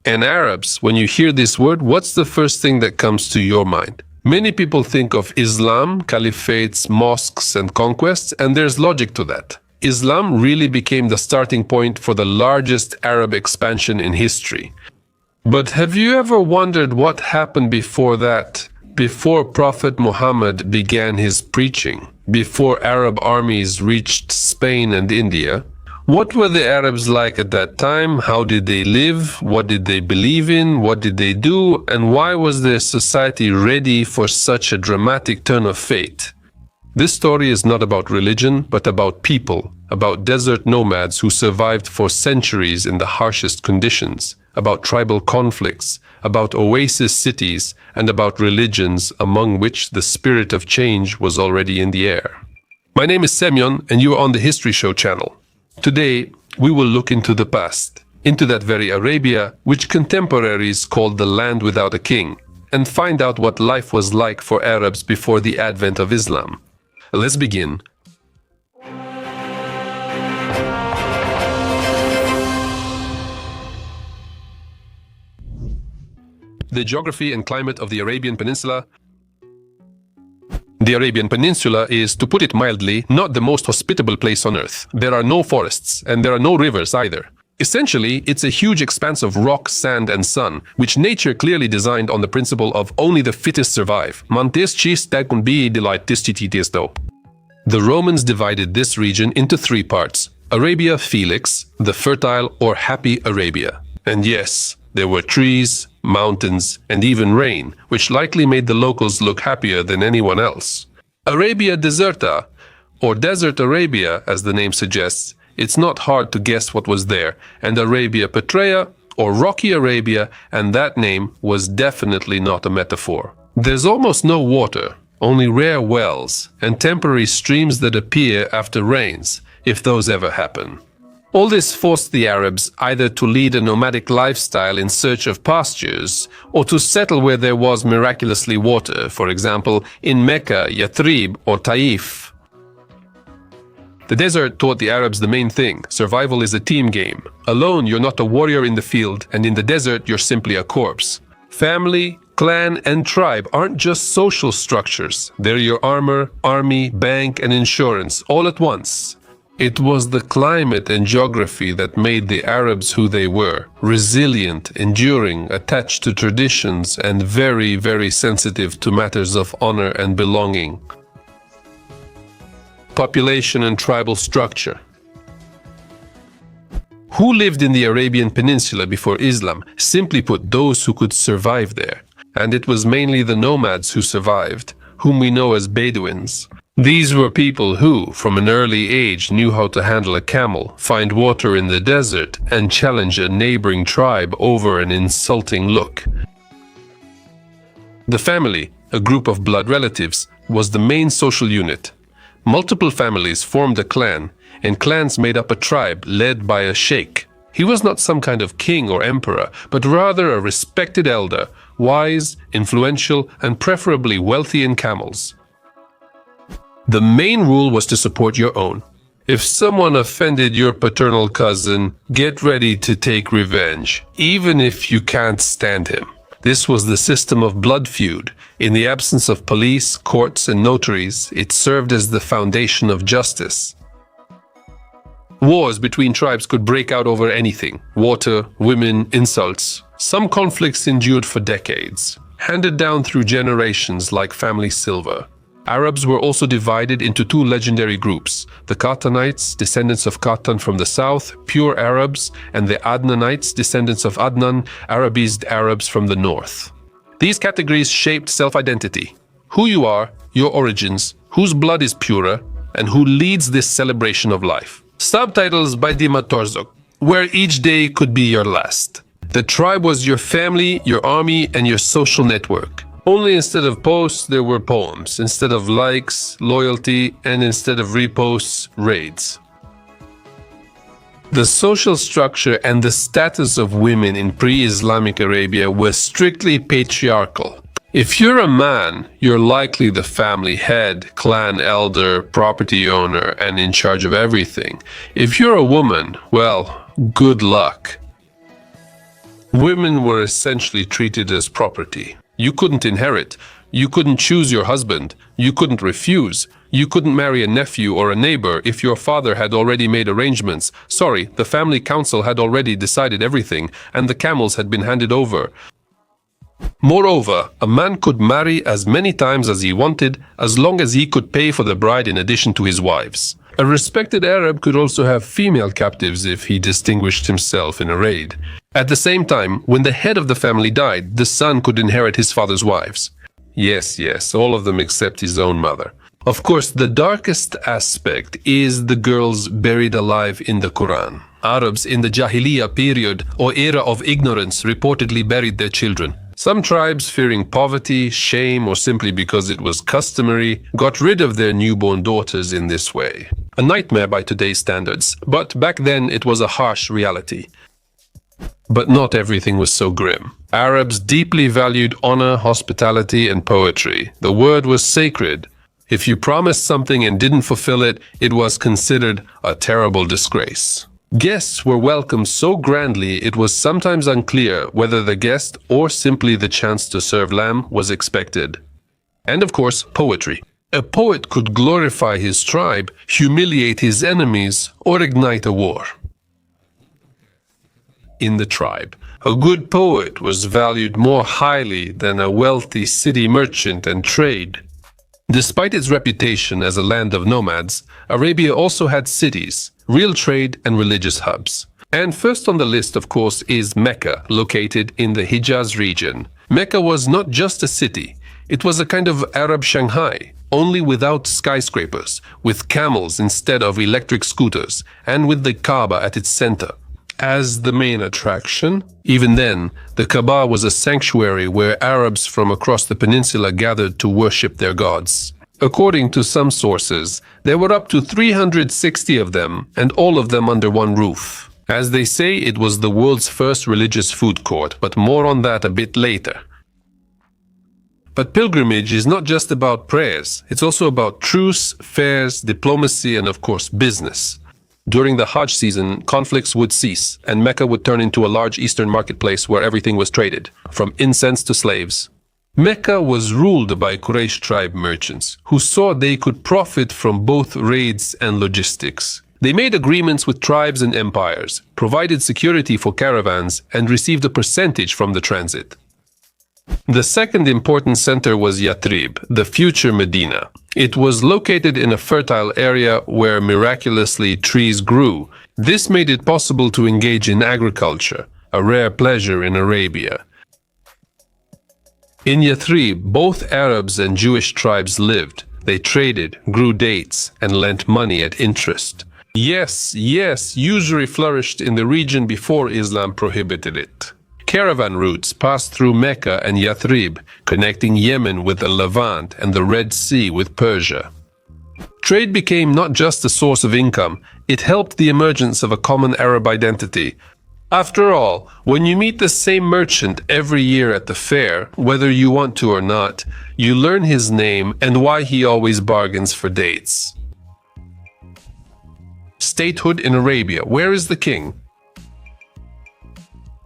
And Arabs, when you hear this word, what's the first thing that comes to your mind? Many people think of Islam, caliphates, mosques, and conquests, and there's logic to that. Islam really became the starting point for the largest Arab expansion in history. But have you ever wondered what happened before that? Before Prophet Muhammad began his preaching, before Arab armies reached Spain and India? What were the Arabs like at that time? How did they live? What did they believe in? What did they do? And why was their society ready for such a dramatic turn of fate? This story is not about religion, but about people, about desert nomads who survived for centuries in the harshest conditions, about tribal conflicts, about oasis cities, and about religions among which the spirit of change was already in the air. My name is Semyon, and you are on the History Show channel. Today, we will look into the past, into that very Arabia which contemporaries called the land without a king, and find out what life was like for Arabs before the advent of Islam. Let's begin. The geography and climate of the Arabian Peninsula. The Arabian Peninsula is, to put it mildly, not the most hospitable place on earth. There are no forests, and there are no rivers either. Essentially, it's a huge expanse of rock, sand, and sun, which nature clearly designed on the principle of only the fittest survive. The Romans divided this region into three parts: Arabia Felix, the fertile or happy Arabia. And yes, there were trees, mountains, and even rain, which likely made the locals look happier than anyone else. Arabia Deserta, or Desert Arabia as the name suggests, it's not hard to guess what was there, and Arabia Petraea, or Rocky Arabia, and that name was definitely not a metaphor. There's almost no water, only rare wells, and temporary streams that appear after rains, if those ever happen. All this forced the Arabs either to lead a nomadic lifestyle in search of pastures, or to settle where there was miraculously water, for example, in Mecca, Yathrib, or Taif. The desert taught the Arabs the main thing: survival is a team game. Alone, you're not a warrior in the field, and in the desert, you're simply a corpse. Family, clan, and tribe aren't just social structures. They're your armor, army, bank, and insurance, all at once. It was the climate and geography that made the Arabs who they were: resilient, enduring, attached to traditions, and very, very sensitive to matters of honor and belonging. Population and tribal structure. Who lived in the Arabian Peninsula before Islam? Simply put, those who could survive there. And it was mainly the nomads who survived, whom we know as Bedouins. These were people who, from an early age, knew how to handle a camel, find water in the desert, and challenge a neighboring tribe over an insulting look. The family, a group of blood relatives, was the main social unit. Multiple families formed a clan, and clans made up a tribe led by a sheikh. He was not some kind of king or emperor, but rather a respected elder, wise, influential, and preferably wealthy in camels. The main rule was to support your own. If someone offended your paternal cousin, get ready to take revenge, even if you can't stand him. This was the system of blood feud. In the absence of police, courts, and notaries, it served as the foundation of justice. Wars between tribes could break out over anything: water, women, insults. Some conflicts endured for decades, handed down through generations like family silver. Arabs were also divided into two legendary groups: the Qatanites, descendants of Qatan from the south, pure Arabs, and the Adnanites, descendants of Adnan, Arabized Arabs from the north. These categories shaped self-identity: who you are, your origins, whose blood is purer, and who leads this celebration of life. Subtitles by Dima Torzok, where each day could be your last. The tribe was your family, your army, and your social network. Only instead of posts, there were poems. Instead of likes, loyalty, and instead of reposts, raids. The social structure and the status of women in pre-Islamic Arabia were strictly patriarchal. If you're a man, you're likely the family head, clan elder, property owner, and in charge of everything. If you're a woman, well, good luck. Women were essentially treated as property. You couldn't inherit. You couldn't choose your husband. You couldn't refuse. You couldn't marry a nephew or a neighbor if your father had already made arrangements. Sorry, the family council had already decided everything, and the camels had been handed over. Moreover, a man could marry as many times as he wanted, as long as he could pay for the bride in addition to his wives. A respected Arab could also have female captives if he distinguished himself in a raid. At the same time, when the head of the family died, the son could inherit his father's wives. Yes, all of them except his own mother. Of course, the darkest aspect is the girls buried alive in the Quran. Arabs in the Jahiliyyah period or era of ignorance reportedly buried their children. Some tribes, fearing poverty, shame, or simply because it was customary, got rid of their newborn daughters in this way. A nightmare by today's standards, but back then it was a harsh reality. But not everything was so grim. Arabs deeply valued honor, hospitality, and poetry. The word was sacred. If you promised something and didn't fulfill it, it was considered a terrible disgrace. Guests were welcomed so grandly it was sometimes unclear whether the guest or simply the chance to serve lamb was expected. And of course, poetry. A poet could glorify his tribe, humiliate his enemies, or ignite a war. In the tribe, a good poet was valued more highly than a wealthy city merchant and trade. Despite its reputation as a land of nomads, Arabia also had cities, real trade and religious hubs. And first on the list, of course, is Mecca, located in the Hijaz region. Mecca was not just a city. It was a kind of Arab Shanghai, only without skyscrapers, with camels instead of electric scooters, and with the Kaaba at its center as the main attraction. Even then, the Kaaba was a sanctuary where Arabs from across the peninsula gathered to worship their gods. According to some sources, there were up to 360 of them, and all of them under one roof. As they say, it was the world's first religious food court, but more on that a bit later. But pilgrimage is not just about prayers. It's also about truce, fairs, diplomacy, and of course, business. During the Hajj season, conflicts would cease, and Mecca would turn into a large eastern marketplace where everything was traded, from incense to slaves. Mecca was ruled by Quraysh tribe merchants, who saw they could profit from both raids and logistics. They made agreements with tribes and empires, provided security for caravans, and received a percentage from the transit. The second important center was Yathrib, the future Medina. It was located in a fertile area where miraculously trees grew. This made it possible to engage in agriculture, a rare pleasure in Arabia. In Yathrib, both Arabs and Jewish tribes lived. They traded, grew dates, and lent money at interest. Yes, usury flourished in the region before Islam prohibited it. Caravan routes passed through Mecca and Yathrib, connecting Yemen with the Levant and the Red Sea with Persia. Trade became not just a source of income, it helped the emergence of a common Arab identity. After all, when you meet the same merchant every year at the fair, whether you want to or not, you learn his name and why he always bargains for dates. Statehood in Arabia. Where is the king?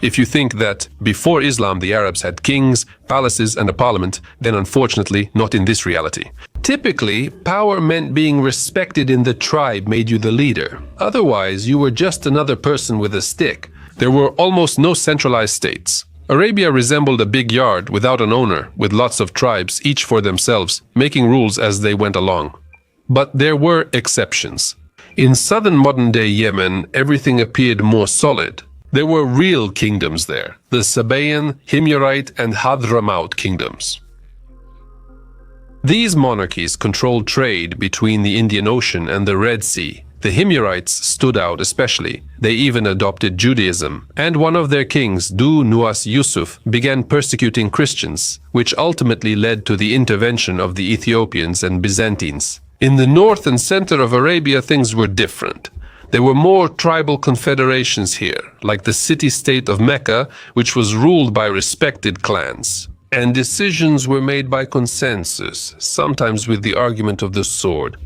If you think that before Islam the Arabs had kings, palaces, and a parliament, then unfortunately not in this reality. Typically, power meant being respected in the tribe made you the leader. Otherwise, you were just another person with a stick. There were almost no centralized states. Arabia resembled a big yard without an owner, with lots of tribes, each for themselves, making rules as they went along. But there were exceptions. In southern modern-day Yemen, everything appeared more solid. There were real kingdoms there, the Sabaean, Himyarite, and Hadramaut kingdoms. These monarchies controlled trade between the Indian Ocean and the Red Sea. The Himyarites stood out especially. They even adopted Judaism, and one of their kings, Du Nuwas Yusuf, began persecuting Christians, which ultimately led to the intervention of the Ethiopians and Byzantines. In the north and center of Arabia, things were different. There were more tribal confederations here, like the city-state of Mecca, which was ruled by respected clans. And decisions were made by consensus, sometimes with the argument of the sword.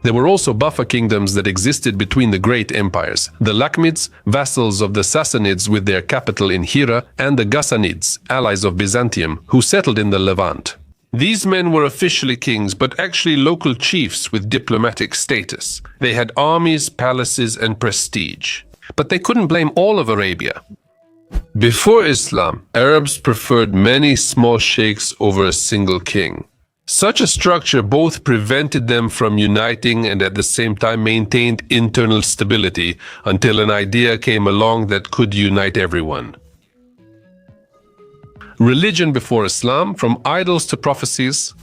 There were also buffer kingdoms that existed between the great empires: the Lakhmids, vassals of the Sassanids with their capital in Hira, and the Ghassanids, allies of Byzantium, who settled in the Levant. These men were officially kings, but actually local chiefs with diplomatic status. They had armies, palaces, and prestige. But they couldn't blame all of Arabia. Before Islam, Arabs preferred many small sheikhs over a single king. Such a structure both prevented them from uniting and at the same time maintained internal stability until an idea came along that could unite everyone. Religion before Islam, from idols to prophecies.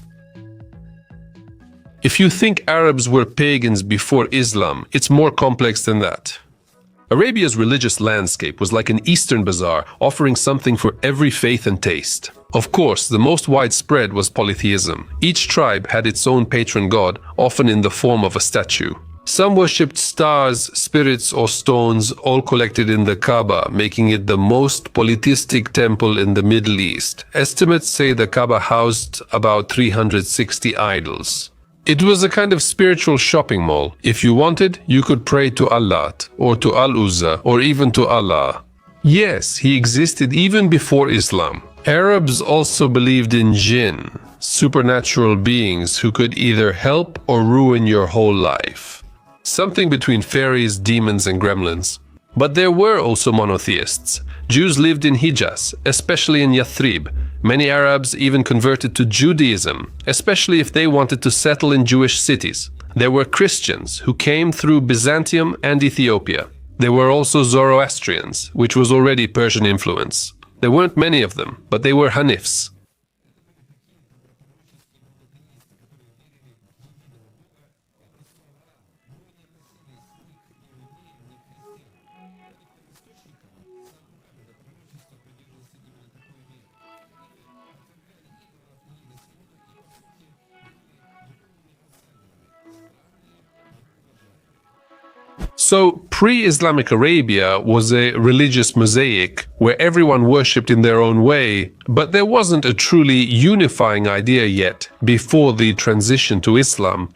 If you think Arabs were pagans before Islam, it's more complex than that. Arabia's religious landscape was like an Eastern bazaar, offering something for every faith and taste. Of course, the most widespread was polytheism. Each tribe had its own patron god, often in the form of a statue. Some worshipped stars, spirits, or stones, all collected in the Kaaba, making it the most polytheistic temple in the Middle East. Estimates say the Kaaba housed about 360 idols. It was a kind of spiritual shopping mall. If you wanted, you could pray to Allah, or to Al-Uzza, or even to Allah. Yes, he existed even before Islam. Arabs also believed in jinn, supernatural beings who could either help or ruin your whole life. Something between fairies, demons, and gremlins. But there were also monotheists. Jews lived in Hijaz, especially in Yathrib. Many Arabs even converted to Judaism, especially if they wanted to settle in Jewish cities. There were Christians who came through Byzantium and Ethiopia. There were also Zoroastrians, which was already Persian influence. There weren't many of them, but they were Hanifs. So, pre-Islamic Arabia was a religious mosaic where everyone worshipped in their own way, but there wasn't a truly unifying idea yet before the transition to Islam.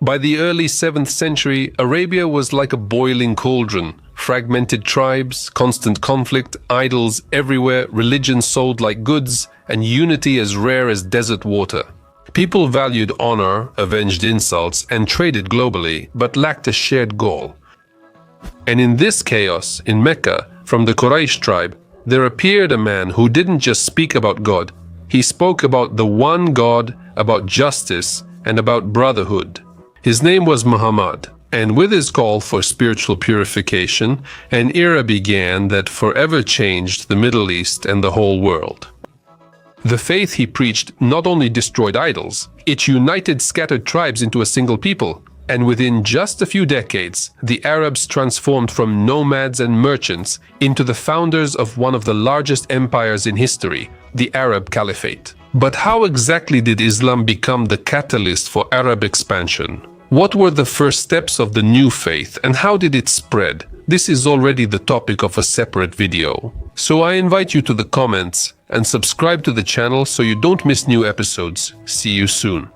By the early 7th century, Arabia was like a boiling cauldron. Fragmented tribes, constant conflict, idols everywhere, religion sold like goods, and unity as rare as desert water. People valued honor, avenged insults, and traded globally, but lacked a shared goal. And in this chaos, in Mecca, from the Quraysh tribe, there appeared a man who didn't just speak about God. He spoke about the one God, about justice, and about brotherhood. His name was Muhammad, and with his call for spiritual purification, an era began that forever changed the Middle East and the whole world. The faith he preached not only destroyed idols, it united scattered tribes into a single people. And within just a few decades, the Arabs transformed from nomads and merchants into the founders of one of the largest empires in history, the Arab Caliphate. But how exactly did Islam become the catalyst for Arab expansion? What were the first steps of the new faith, and how did it spread? This is already the topic of a separate video. So I invite you to the comments and subscribe to the channel so you don't miss new episodes. See you soon.